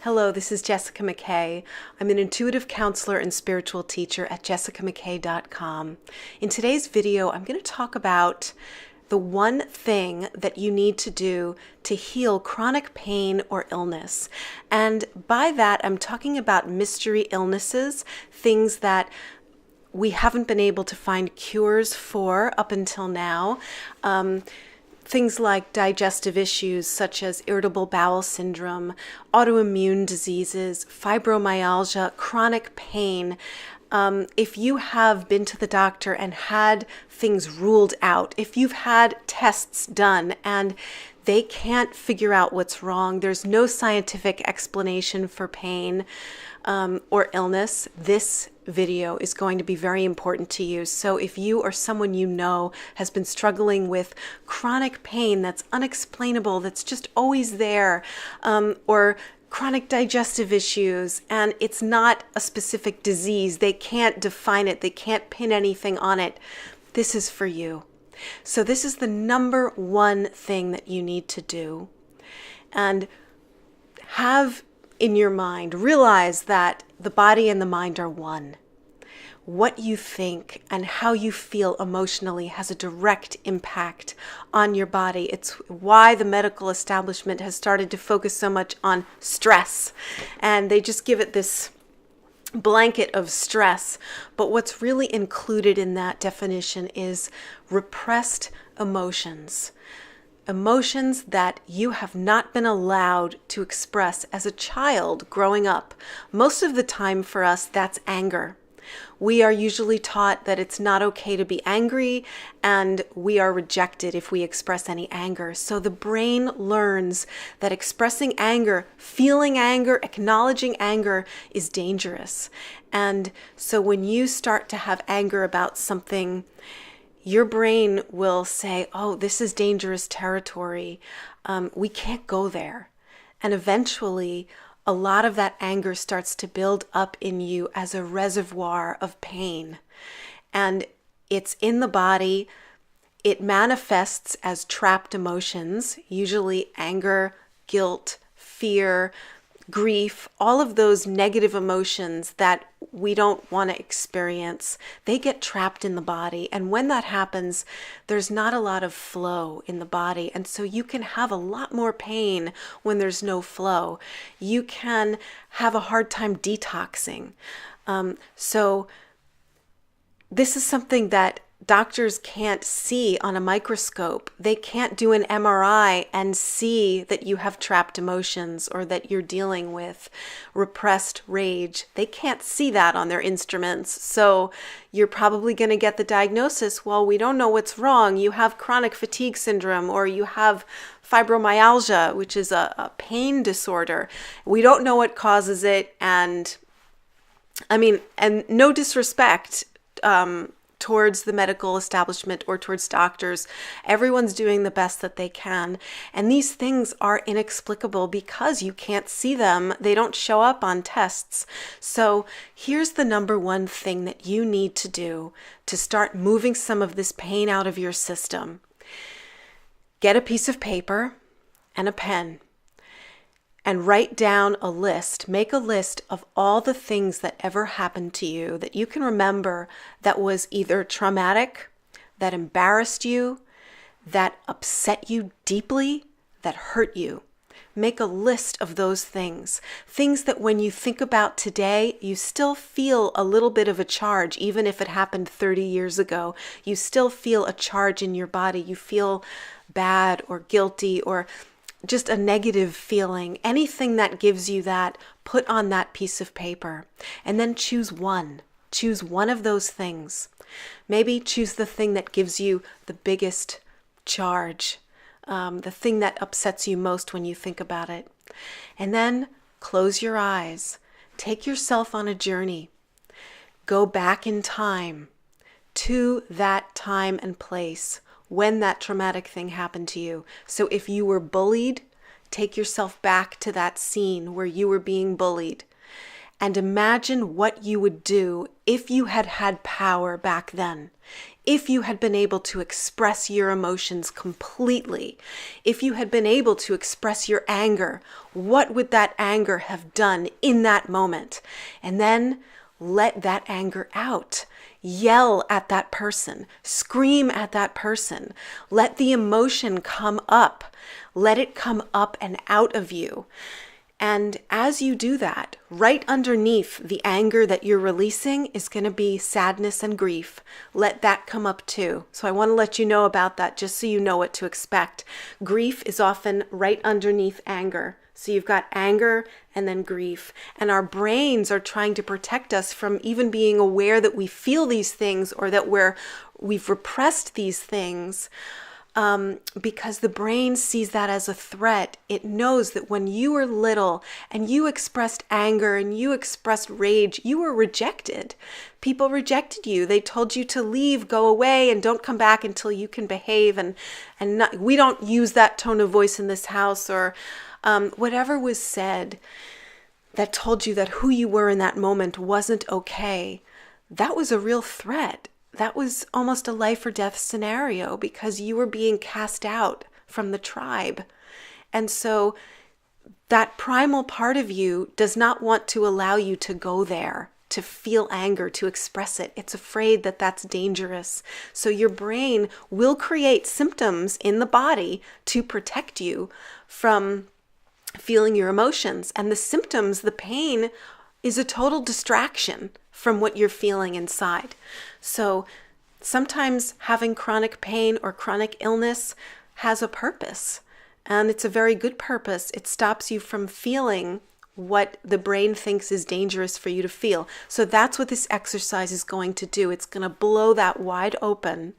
Hello, this is Jessica McKay. I'm an intuitive counselor and spiritual teacher at jessicamckay.com. In today's video, I'm going to talk about the one thing that you need to do to heal chronic pain or illness. And by that, I'm talking about mystery illnesses, things that we haven't been able to find cures for up until now. Things like digestive issues such as irritable bowel syndrome, autoimmune diseases, fibromyalgia, chronic pain. If you have been to the doctor and had things ruled out, if you've had tests done and they can't figure out what's wrong, there's no scientific explanation for pain or illness, this video is going to be very important to you. So if you or someone you know has been struggling with chronic pain that's unexplainable, that's just always there, or chronic digestive issues, and it's not a specific disease, they can't define it, they can't pin anything on it, this is for you. So this is the number one thing that you need to do. And have in your mind, realize that the body and the mind are one. What you think and how you feel emotionally has a direct impact on your body. It's why the medical establishment has started to focus so much on stress. And they just give it this blanket of stress. But what's really included in that definition is repressed emotions. Emotions that you have not been allowed to express as a child growing up. Most of the time for us, that's anger. We are usually taught that it's not okay to be angry, and we are rejected if we express any anger. So the brain learns that expressing anger, feeling anger, acknowledging anger is dangerous. And so when you start to have anger about something, your brain will say, oh, this is dangerous territory. We can't go there. And eventually, a lot of that anger starts to build up in you as a reservoir of pain. And it's in the body. It manifests as trapped emotions, usually anger, guilt, fear, grief, all of those negative emotions that we don't want to experience, they get trapped in the body. And when that happens, there's not a lot of flow in the body. And so you can have a lot more pain when there's no flow. You can have a hard time detoxing. So this is something that doctors can't see on a microscope. They can't do an MRI and see that you have trapped emotions or that you're dealing with repressed rage. They can't see that on their instruments. So you're probably going to get the diagnosis, well, we don't know what's wrong. You have chronic fatigue syndrome, or you have fibromyalgia, which is a pain disorder. We don't know what causes it. And no disrespect, towards the medical establishment or towards doctors. Everyone's doing the best that they can. And these things are inexplicable because you can't see them. They don't show up on tests. So here's the number one thing that you need to do to start moving some of this pain out of your system. Get a piece of paper and a pen and write down a list. Make a list of all the things that ever happened to you that you can remember that was either traumatic, that embarrassed you, that upset you deeply, that hurt you. Make a list of those things. Things that when you think about today, you still feel a little bit of a charge, even if it happened 30 years ago. You still feel a charge in your body. You feel bad or guilty or just a negative feeling. Anything that gives you that, put on that piece of paper. And then choose one. Choose one of those things. Maybe choose the thing that gives you the biggest charge, the thing that upsets you most when you think about it. And then close your eyes. Take yourself on a journey. Go back in time to that time and place when that traumatic thing happened to you. So if you were bullied, take yourself back to that scene where you were being bullied and imagine what you would do if you had had power back then. If you had been able to express your emotions completely, if you had been able to express your anger, what would that anger have done in that moment? And then let that anger out. Yell at that person. Scream at that person. Let the emotion come up. Let it come up and out of you. And as you do that, right underneath the anger that you're releasing is going to be sadness and grief. Let that come up too. So I want to let you know about that just so you know what to expect. Grief is often right underneath anger. So you've got anger and then grief. And our brains are trying to protect us from even being aware that we feel these things or that we've repressed these things. Because the brain sees that as a threat. It knows that when you were little and you expressed anger and you expressed rage, you were rejected. People rejected you. They told you to leave, go away, and don't come back until you can behave. And not, we don't use that tone of voice in this house, or whatever was said that told you that who you were in that moment wasn't okay. That was a real threat. That was almost a life or death scenario because you were being cast out from the tribe. And so that primal part of you does not want to allow you to go there, to feel anger, to express it. It's afraid that that's dangerous. So your brain will create symptoms in the body to protect you from feeling your emotions. And the symptoms, the pain, is a total distraction from what you're feeling inside. So sometimes having chronic pain or chronic illness has a purpose, and it's a very good purpose. It stops you from feeling what the brain thinks is dangerous for you to feel. So that's what this exercise is going to do. It's going to blow that wide open.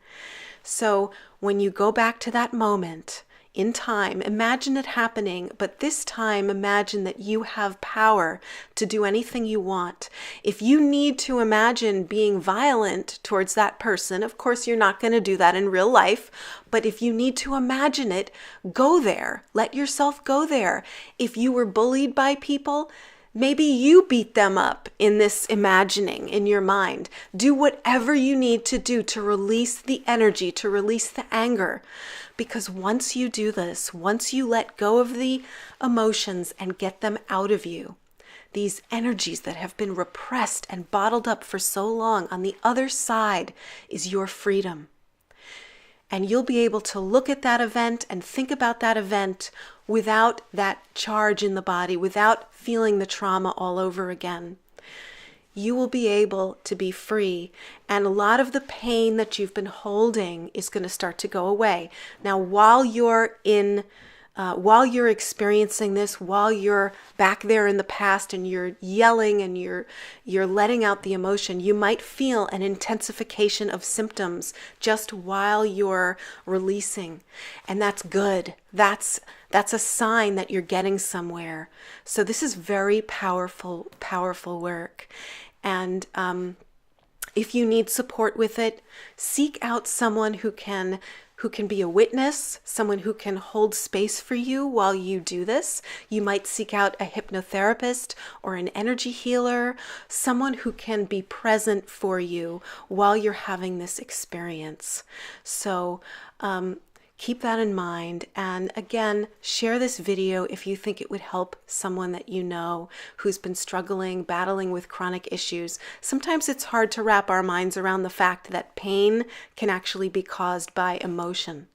So when you go back to that moment in time, imagine it happening, but this time imagine that you have power to do anything you want. If you need to imagine being violent towards that person, of course you're not going to do that in real life, but if you need to imagine it, go there. Let yourself go there. If you were bullied by people, maybe you beat them up in this imagining in your mind. Do whatever you need to do to release the energy, to release the anger. Because once you do this, once you let go of the emotions and get them out of you, these energies that have been repressed and bottled up for so long, on the other side is your freedom. And you'll be able to look at that event and think about that event without that charge in the body, without feeling the trauma all over again. You will be able to be free, and a lot of the pain that you've been holding is going to start to go away. Now, while you're experiencing this, while you're back there in the past and you're yelling and you're letting out the emotion, you might feel an intensification of symptoms just while you're releasing, and that's good. That's a sign that you're getting somewhere. So this is very powerful work. And if you need support with it, seek out someone who can be a witness, someone who can hold space for you while you do this. You might seek out a hypnotherapist or an energy healer, someone who can be present for you while you're having this experience. So keep that in mind. And again, share this video if you think it would help someone that you know who's been struggling, battling with chronic issues. Sometimes it's hard to wrap our minds around the fact that pain can actually be caused by emotion.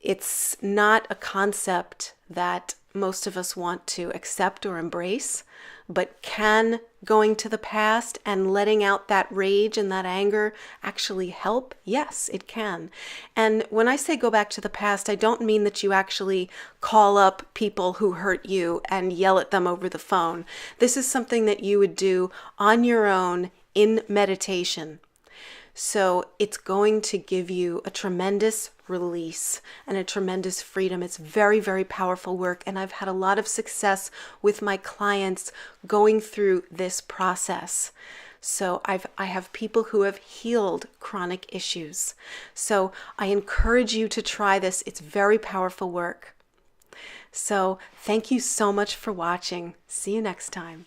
It's not a concept that most of us want to accept or embrace, but can going to the past and letting out that rage and that anger actually help? Yes, it can. And when I say go back to the past, I don't mean that you actually call up people who hurt you and yell at them over the phone. This is something that you would do on your own in meditation. So it's going to give you a tremendous release and a tremendous freedom. It's very, very powerful work. And I've had a lot of success with my clients going through this process. So I have people who have healed chronic issues. So I encourage you to try this. It's very powerful work. So thank you so much for watching. See you next time.